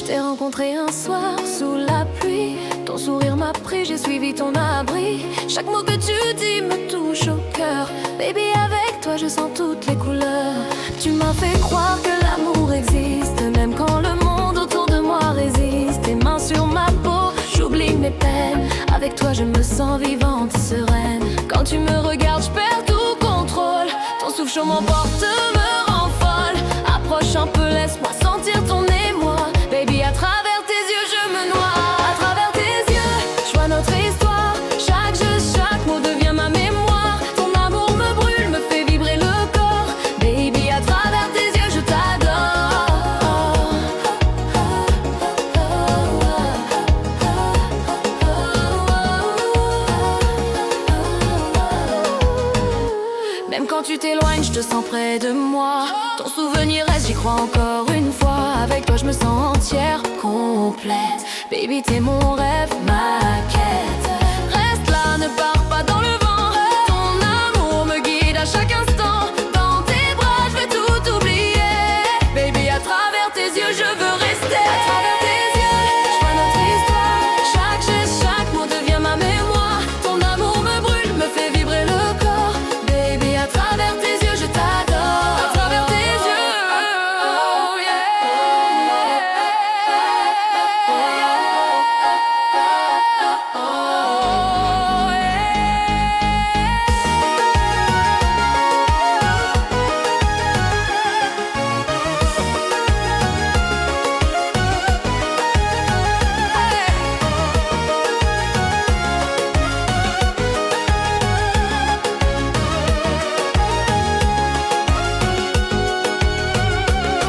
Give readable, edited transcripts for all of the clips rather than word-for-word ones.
Je t'ai rencontré un soir sous la pluie. Ton sourire m'a pris, j'ai suivi ton abri. Chaque mot que tu dis me touche au cœur. Baby, avec toi je sens toutes les couleurs. Tu m'as fait croire que l'amour existe, même quand le monde autour de moi résiste. Tes mains sur ma peau, j'oublie mes peines. Avec toi je me sens vivante, sereine. Quand tu me regardes, je perds tout contrôle. Ton souffle chaud m'emporte, me rend folle. Approche un peu, laisse-moi sentir ton émoi. Baby, à travers tes yeux je me noie. À travers tes yeux, je vois notre histoire. Chaque jeu, chaque mot devient ma mémoire. Ton amour me brûle, me fait vibrer le corps. Baby, à travers tes yeux je t'adore. Même quand tu t'éloignes, je te sens près de moi. Ton souvenir reste, j'y crois encore une fois. Avec toi je me sens entière, complète. Baby, t'es mon rêve, ma quête. Reste là, ne pars pas dans le vent. Ton amour me guide à chaque instant. Dans tes bras, je vais tout oublier. Baby, à travers tes yeux, je veux rester. À travers tes yeux, je vois notre histoire. Chaque geste, chaque mot devient ma mémoire. Ton amour me brûle, me fait vibrer le corps. Baby, à travers tes yeux, je t'adore. À travers tes yeux, oh yeah.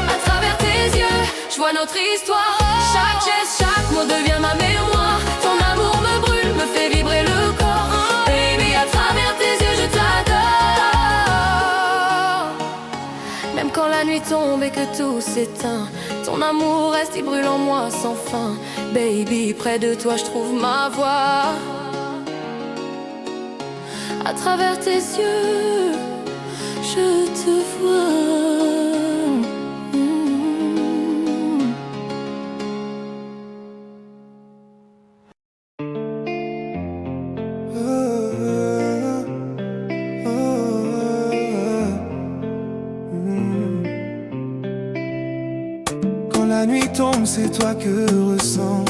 À travers tes yeux, je vois notre histoire. Chaque geste, chaque mot devient ma mémoire. Ton amour me brûle, me fait vibrer le corps. Baby, à travers tes yeux, je t'adore. Même quand la nuit tombe et que tout s'éteint, ton amour reste, il brûle en moi sans fin. Baby, près de toi, je trouve ma voix. À travers tes yeux, je te vois. Quand la nuit tombe, c'est toi que je ressens.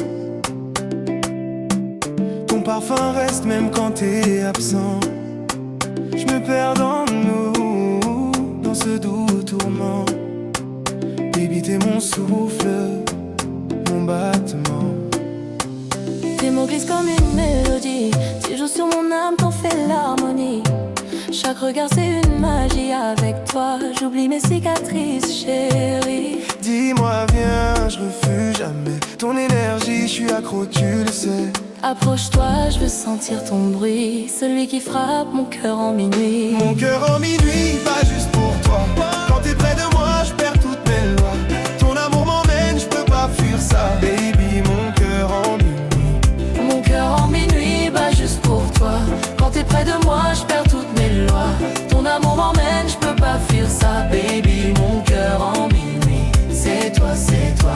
Ton parfum reste même quand t'es absent. Je me perds dans nous, dans ce doux tourment. Baby, t'es mon souffle, mon battement. Tes mots glissent comme une mélodie. Tu joues sur mon âme, t'en fais l'harmonie. Chaque regard c'est une magie. Avec toi, j'oublie mes cicatrices, chérie. Dis-moi viens, je refuse jamais ton énergie, je suis accro, tu le sais. Approche-toi, je veux sentir ton bruit. Celui qui frappe mon cœur en minuit. Mon cœur en minuit bat juste pour toi. Quand t'es près de moi, je perds toutes mes lois. Ton amour m'emmène, je peux pas fuir ça. Baby, mon cœur en minuit. Mon cœur en minuit bat juste pour toi. Quand t'es près de moi, je perds toutes mes lois. Ton amour m'emmène, je peux pas fuir ça. Baby, mon cœur en minuit. C'est toi, c'est toi.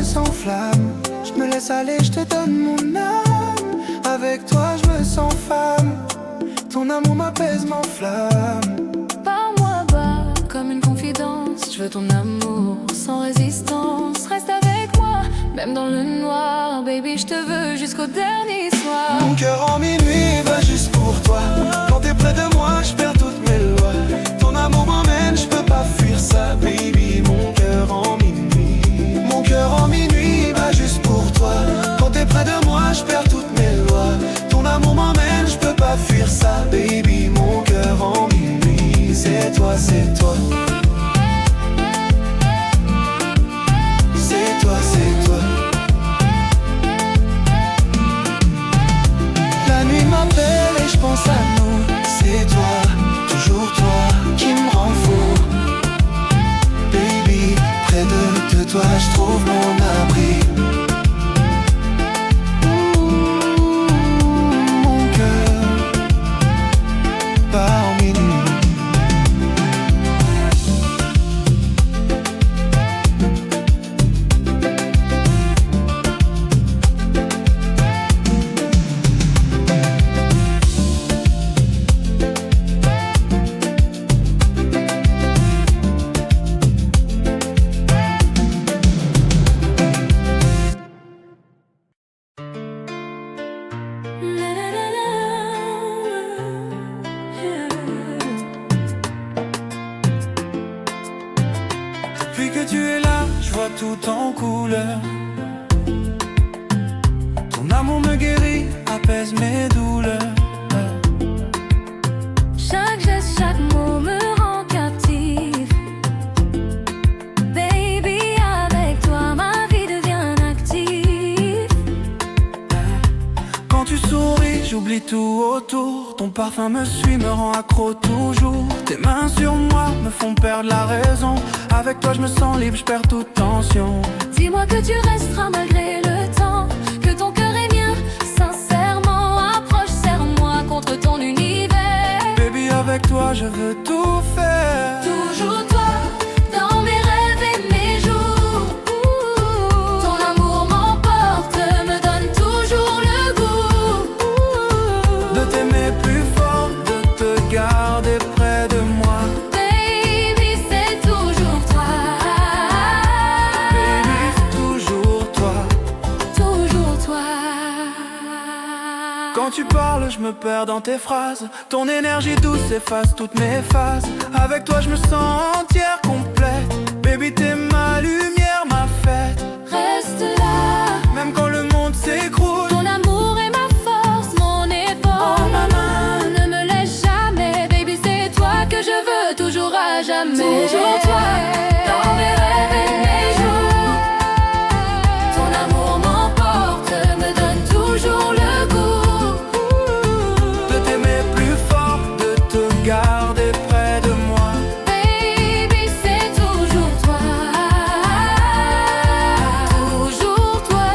Sans flamme, je me laisse aller, je te donne mon âme. Avec toi je me sens femme. Ton amour m'apaise, m'enflamme. Parle-moi bas, comme une confidence. Je veux ton amour sans résistance. Reste avec moi, même dans le noir. Baby, je te veux jusqu'au dernier soir. Mon cœur en minuit va juste pour toi. Quand t'es près de moi, je perds toutes mes lois. Ton amour m'emmène, je peux pas fuir ça. Baby, mon cœur en minuit. Mon cœur en minuit bat juste pour toi. Quand t'es près de moi, je perds toutes mes lois. Ton amour m'emmène, je peux pas fuir ça. Baby, mon cœur en minuit. C'est toi, c'est toi. C'est toi, c'est toi. La nuit m'appelle et je pense à nous. C'est toi, toujours toi, qui me rend fou. tout en couleur. Ton amour me guérit, apaise mes douleurs. Chaque geste, chaque mot me rend captive. Baby, avec toi ma vie devient active. Quand tu souris, j'oublie tout autour. Ton parfum me suit, me rend accro toujours. Tes mains sur moi me font perdre la raison. Avec toi je me sens libre, je perds toute tension. Dis-moi que tu resteras malgré le temps, que ton cœur est mien, sincèrement. Approche, serre-moi contre ton univers. Baby, avec toi je veux tout faire. Toujours toi, dans mes rêves et mes jours. Ton amour m'emporte, me donne toujours le goût de t'aimer plus fort, de te garder près de moi. Baby, c'est toujours toi. Baby, c'est toujours toi. Toujours toi. Quand tu parles, je me perds dans tes phrases. Ton énergie douce efface toutes mes phases. Avec toi, je me sens entière, complète. Baby, t'es ma lumière, ma fête. Reste là, même quand le monde s'écroule. ton amour est ma force, mon épaule. Oh, maman, ne me laisse jamais, baby, c'est toi que je veux, toujours à jamais. Toujours toi, dans mes rêves et mes jours. Ton amour m'emporte, me donne toujours le goût de t'aimer plus fort, de te garder près de moi. Baby, c'est toujours toi. Toujours toi.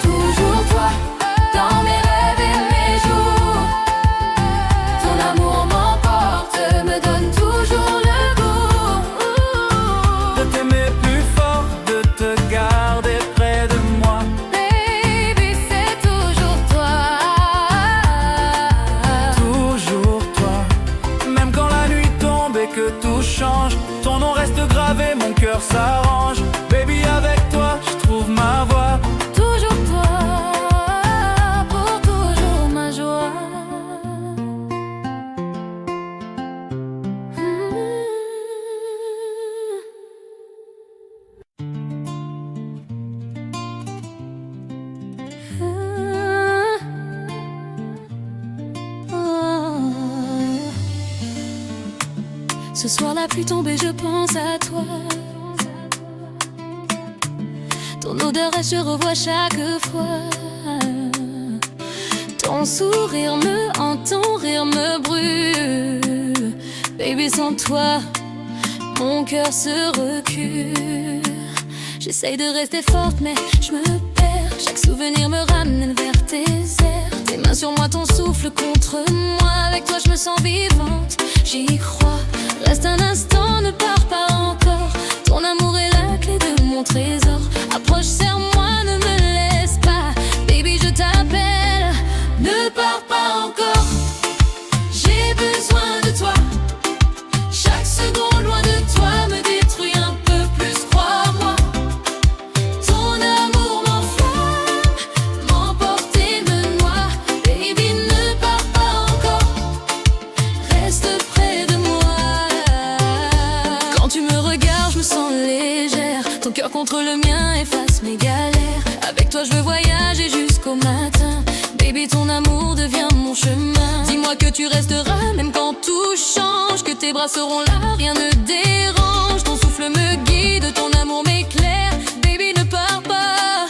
Toujours toi, dans mes rêves et mes jours. Ton amour m'emporte, me donne toujours le goût De t'aimer plus fort, de te garder près de moi. Baby, c'est toujours toi. Toujours toi. Même quand la nuit tombe et que tout change, ton nom reste gravé, mon cœur s'arrange. Baby, avec toi, je trouve ma voie. Toujours toi, pour toujours ma joie. Ce soir la pluie tombe et je pense à toi. Ton odeur et je revois chaque fois. Ton sourire me hante, ton rire me brûle. Baby, sans toi, mon cœur se recule. J'essaye de rester forte mais je me perds. Chaque souvenir me ramène vers tes airs. Tes mains sur moi, ton souffle contre moi. Avec toi je me sens vivante, j'y crois. Reste un instant, ne pars pas encore. Ton amour est la clé de mon trésor. Approche, serre-moi, ne me laisse pas. Baby, je t'appelle, ne pars pas encore. J'ai besoin de toi. Chaque seconde loin de toi me détruit un peu plus, crois-moi. Ton amour m'enflamme, m'emporte et me noie. Baby, ne pars pas encore, reste près de moi. Quand tu me regardes, je me sens légère. Ton cœur contre le mien efface mes galères. Avec toi je veux voyager jusqu'au matin. Baby, ton amour devient mon chemin. Dis-moi que tu resteras même quand tout change. Que tes bras seront là, rien ne dérange. Ton souffle me guide, ton amour m'éclaire. Baby, ne pars pas,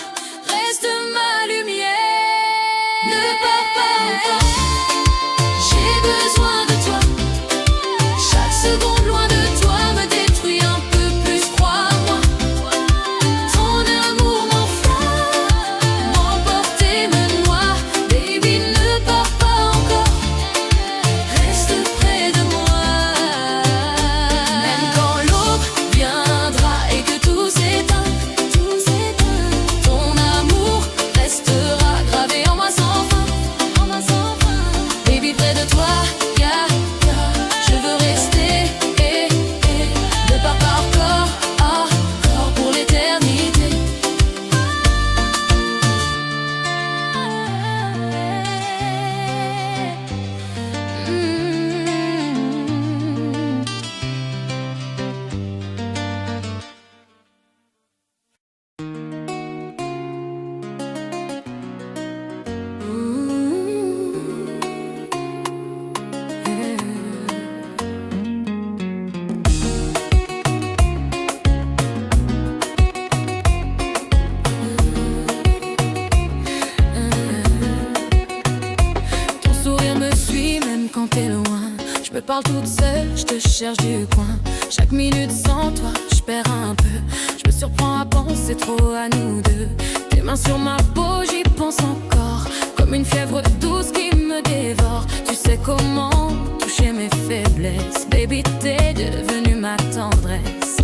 reste ma lumière. Ne pars pas encore, j'ai besoin de toi. Chaque seconde loin de toi me détruit un peu plus, crois-moi. Ton amour m'enflamme, m'emporte et me noie. Baby, ne pars pas encore, reste près de moi. Même parle toute seule, je te cherche du coin. Chaque minute sans toi, je perds un peu. Je me surprends à penser trop à nous deux. Tes mains sur ma peau, j'y pense encore. Comme une fièvre douce qui me dévore. Tu sais comment toucher mes faiblesses. Baby, t'es devenue ma tendresse.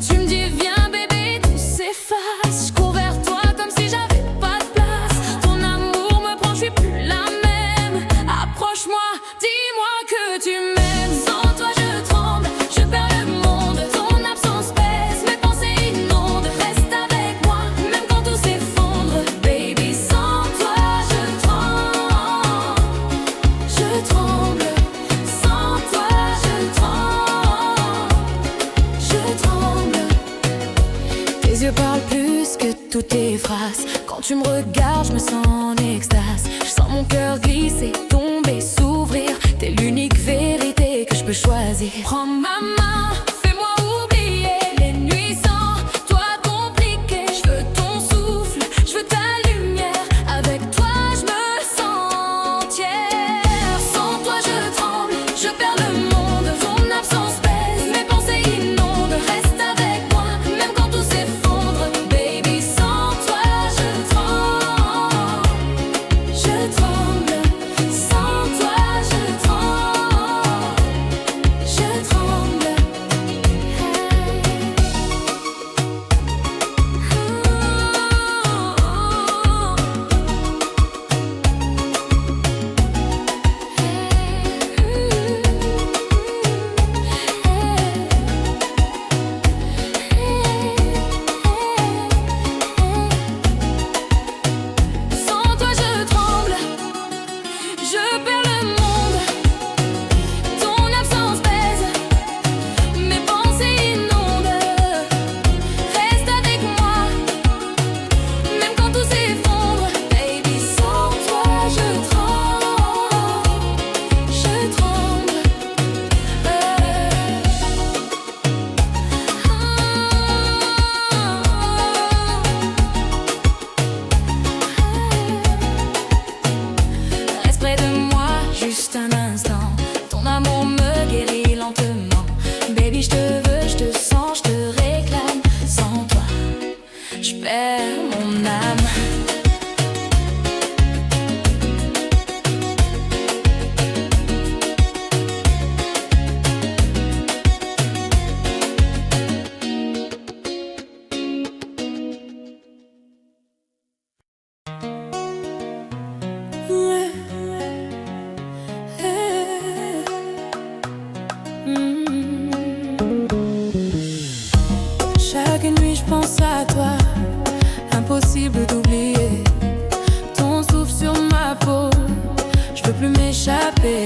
Tu me dis viens bébé, tout s'efface. Je cours vers toi comme si j'avais pas de place. Ton amour me prend, je suis plus la même. Approche-moi, dis-moi que tu m'aimes. Sans toi je tremble, je perds le monde. Ton absence pèse, mes pensées inondent. Reste avec moi, même quand tout s'effondre. Baby, sans toi je tremble. Je tremble, sans toi je tremble. Je tremble. Tes yeux parlent plus que toutes tes phrases. Quand tu me regardes, je me sens en extase. Je sens mon cœur glisser, tomber, s'ouvrir. T'es l'unique vérité que je peux choisir. Prends ma main, fais-moi oublier les nuits sans toi compliquées. Je veux ton souffle, je veux ta lumière. Avec toi je me sens entière. Sans toi je tremble, je perds le monde. Ton absence pèse, mes pensées inondent. Reste avec moi, même quand tout s'effondre. Baby, sans toi je tremble. Je tremble, sans toi je tremble. Je tremble. Sans toi je tremble, je perds le monde. Ton absence pèse, mes pensées inondent. Reste avec moi, même quand tout s'effondre. Baby, sans toi je tremble. Je tremble. Reste près de moi juste un instant. Ton amour me guérit lentement. Baby, je te veux, je te sens, je te réclame. Sans toi, je perds mon âme. Chaque nuit je pense à toi, impossible d'oublier ton souffle sur ma peau. Je veux plus m'échapper.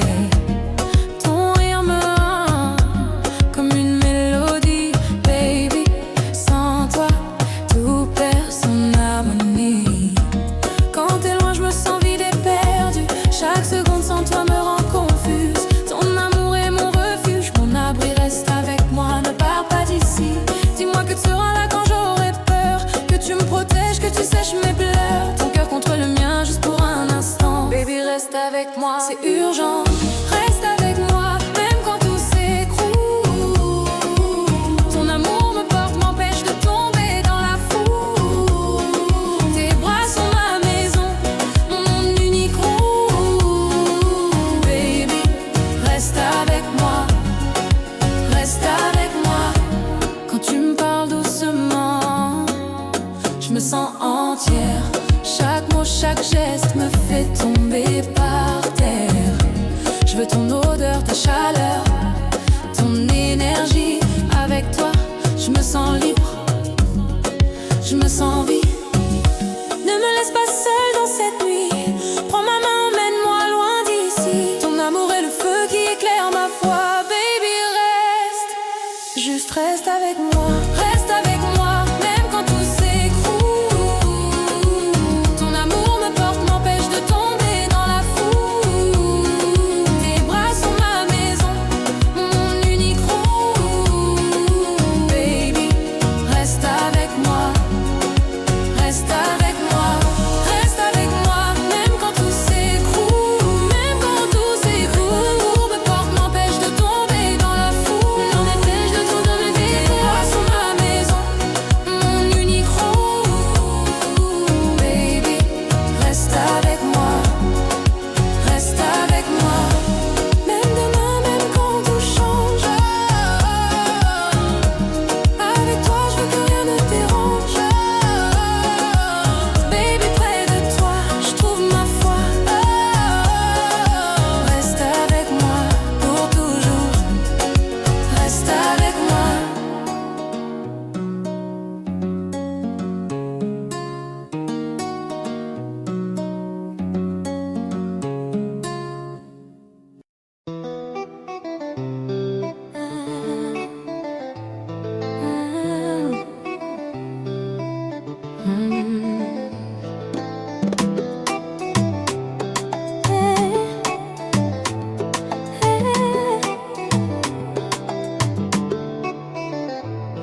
Ton rire me rend comme une mélodie, baby. Sans toi, tout perd son harmonie. Quand t'es loin, je me sens vide et perdue. Chaque seconde sans toi me rend confuse. Ton amour est mon refuge, mon abri. Reste avec moi, ne pars pas d'ici. Dis-moi que tu seras là quand j'aurai peur, que tu me protèges, que tu sèches mes pleurs. Ton cœur contre le mien juste pour un instant. Baby, reste avec moi, c'est urgent. Reste avec moi, même quand tout s'écroule. Ton amour me porte, m'empêche de tomber dans la foule. Tes bras sont ma maison, mon unique roue. Baby, reste avec moi, reste avec moi. Quand tu me parles doucement, je me sens entière. Chaque mot, chaque geste me fait tomber par terre. Je veux ton odeur, ta chaleur, ton énergie. Avec toi, je me sens libre, je me sens vie. Ne me laisse pas seule dans cette nuit. Prends ma main, emmène-moi loin d'ici. Ton amour est le feu qui éclaire ma foi. Baby, reste, juste reste avec moi. Reste avec moi, même quand tout s'écroule. Ton amour me porte, m'empêche de tomber dans la foule. Tes bras sont ma maison, mon unique roue. Baby, reste avec moi, reste avec moi. Reste avec moi, même quand tout s'écroule. Même quand tout s'écroule. Ton amour me porte, m'empêche de tomber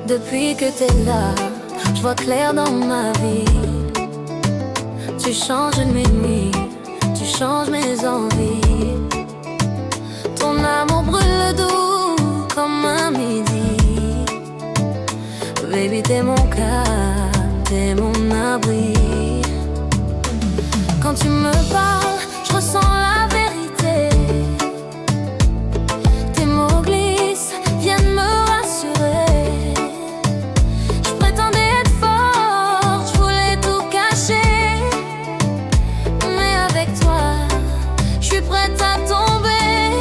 Depuis que t'es là, je vois clair dans ma vie. Tu changes mes nuits, tu changes mes envies. Ton amour brûle doux comme un midi. Baby, t'es mon calme, t'es mon abri. Quand tu me parles, je ressens la vérité. Tes mots glissent, viennent me rassurer. Je prétendais être forte, je voulais tout cacher. Mais avec toi, je suis prête à tomber.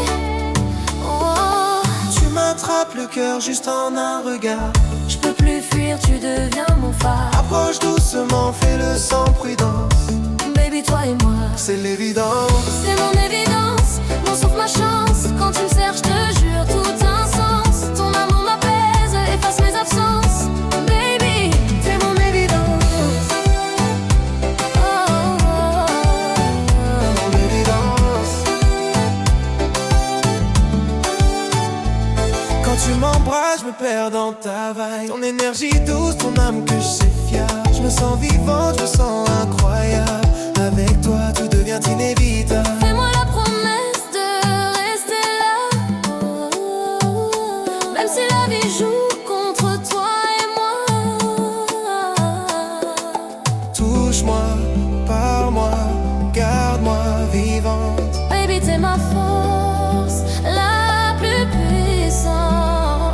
Oh. Tu m'attrapes le cœur juste en un regard. Je peux plus fuir, tu deviens mon phare. Approche doucement, fais-le sans prudence. Baby, toi et moi, c'est l'évidence. C'est mon évidence, mon souffle, ma chance. Quand tu me serres, je te jure, tout a un sens. Ton amour m'apaise, efface mes absences. Baby, t'es mon évidence. Oh, oh, oh, oh. Mon évidence. Quand tu m'embrasses, je me perds dans ta vibe. Ton énergie douce, ton âme que je sais fiable. Je me sens vivant, je me sens incroyable. Avec toi, tout devient inévitable. Fais-moi la promesse de rester là. Même si la vie joue contre toi et moi. Touche-moi, parle-moi, garde-moi vivante. Baby, t'es ma force, la plus puissante.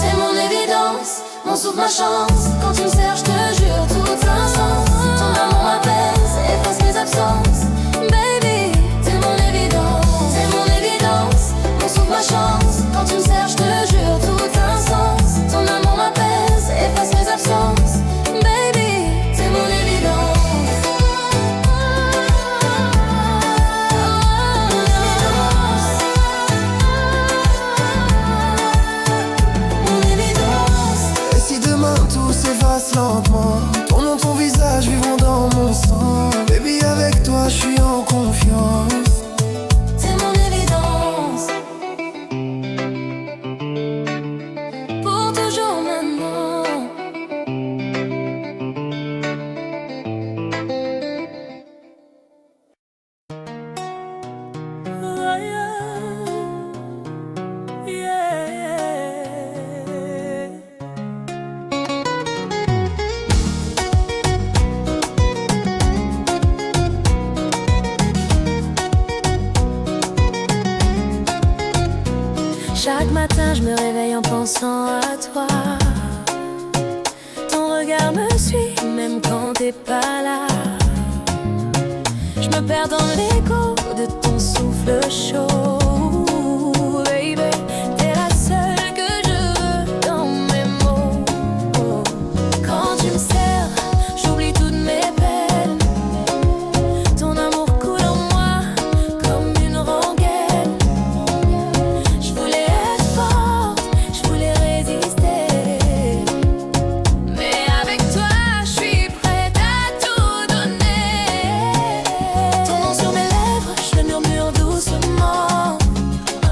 T'es mon évidence, mon souffle, ma chance. Quand tu me serres, je te jure, tout a un sens. Ton amour m'apaise, efface mes absences. Baby, t'es mon évidence. T'es mon évidence, mon souffle, ma chance. Quand tu me serres, je te jure, tout a un sens. Ton amour m'apaise, efface mes absences. Baby, t'es mon évidence. Mon évidence. Et si demain tout s'efface lentement, ton nom, ton visage vivront dans mon sang. Baby, avec toi, je suis en confiance. C'est mon évidence. Pour toujours maintenant. Chaque matin je me réveille en pensant à toi. Ton regard me suit même quand t'es pas là. Je me perds dans l'écho de ton souffle chaud. Baby, t'es la seule que je veux dans mes mots. Quand tu me serres, j'oublie toutes mes peines. Ton amour coule en moi comme une rengaine. Je voulais être forte, je voulais résister. Mais avec toi, je suis prête à tout donner. Ton nom sur mes lèvres, je le murmure doucement. Oh,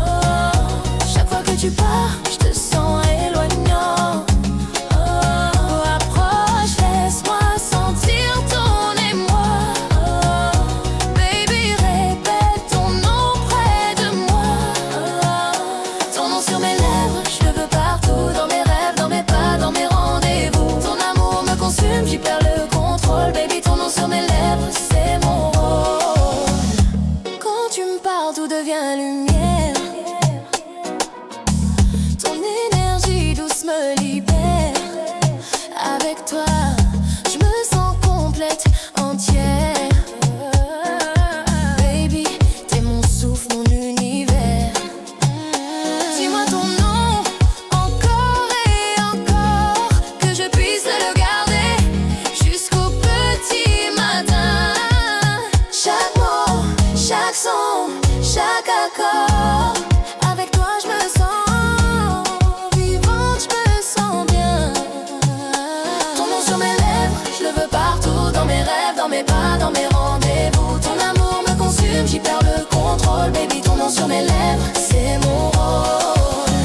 chaque fois que tu pars, je te sens éloignant. Oh, approche, laisse-moi sentir ton émoi. Oh, baby, répète ton nom près de moi. Oh, ton nom sur mes lèvres, je le veux partout. Dans mes rêves, dans mes pas, dans mes rendez-vous. Ton amour me consume, j'y perds le contrôle. Baby, ton nom sur mes lèvres, c'est mon rôle. Quand tu me parles, tout devient lumière. Ton énergie douce me libère. Avec toi, je me sens complète, entière. Baby, t'es mon souffle, mon univers. Dis-moi ton nom, encore et encore, que je puisse le garder jusqu'au petit matin. Chaque mot, chaque son, chaque accord. Avec toi, je me sens vivante, je me sens bien. Ton nom sur mes lèvres, je le veux partout. Dans mes rêves, dans mes pas, dans mes rendez-vous. Ton amour me consume, j'y perds le contrôle. Baby, ton nom sur mes lèvres, c'est mon rôle.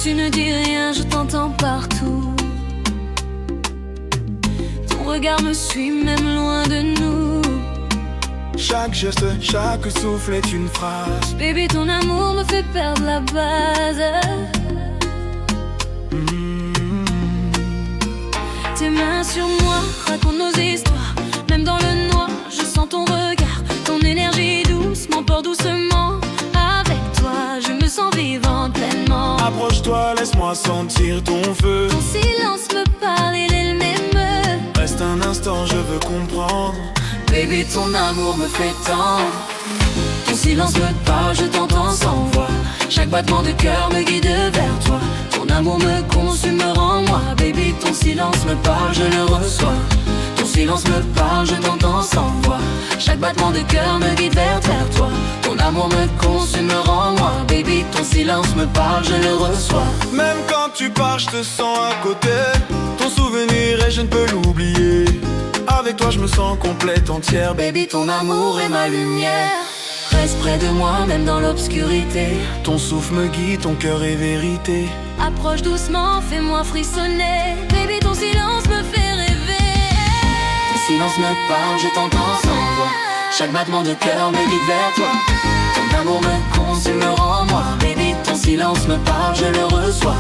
tu ne dis rien, je t'entends partout. Ton regard me suit même loin de nous. Chaque geste, chaque souffle est une phrase. Baby, ton amour me fait perdre la base. Tes mains sur moi racontent nos histoires. Même dans le noir, je sens ton regard. Ton énergie douce m'emporte doucement. Avec toi, je me sens vivante pleinement. Approche-toi, laisse-moi sentir ton feu. Ton silence me parle, il m'émeut. Reste un instant, je veux comprendre. Baby, ton amour me fait tendre. Ton silence me parle, je t'entends sans voix. Chaque battement de cœur me guide vers toi. Ton amour me consume, me rend moi. Baby, ton silence me parle, je le reçois. Ton silence me parle, je t'entends sans voix. Chaque battement de cœur me guide vers toi. Ton amour me consume, me rend moi. Baby, ton silence me parle, je le reçois. Même quand tu pars, je te sens à côté. Ton souvenir et je ne peux l'oublier. Avec toi, je me sens complète, entière. Baby, ton amour est ma lumière. Reste près de moi, même dans l'obscurité. Ton souffle me guide, ton cœur est vérité. Approche doucement, fais-moi frissonner. Baby, ton silence me fait rêver. Ton silence me parle, je t'entends sans voix. Chaque battement de cœur me guide vers toi. Ton amour me consume, me rend moi. Baby, ton silence me parle, je le reçois.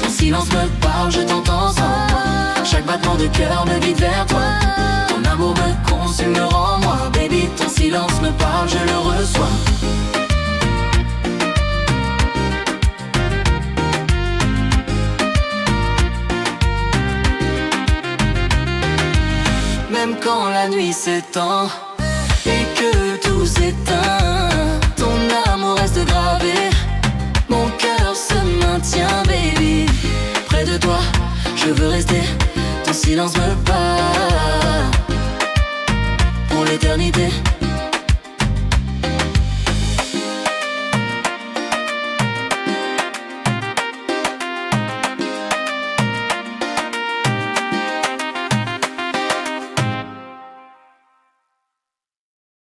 Ton silence me parle, je t'entends sans voix. Chaque battement de cœur me guide vers toi. Ton amour me consume, me rend moi. Baby, ton silence me parle, je le reçois. Même quand la nuit s'étend et que tout s'éteint, ton amour reste gravé. Mon cœur se maintient, baby. Près de toi, je veux rester. Ton silence me parle pour l'éternité.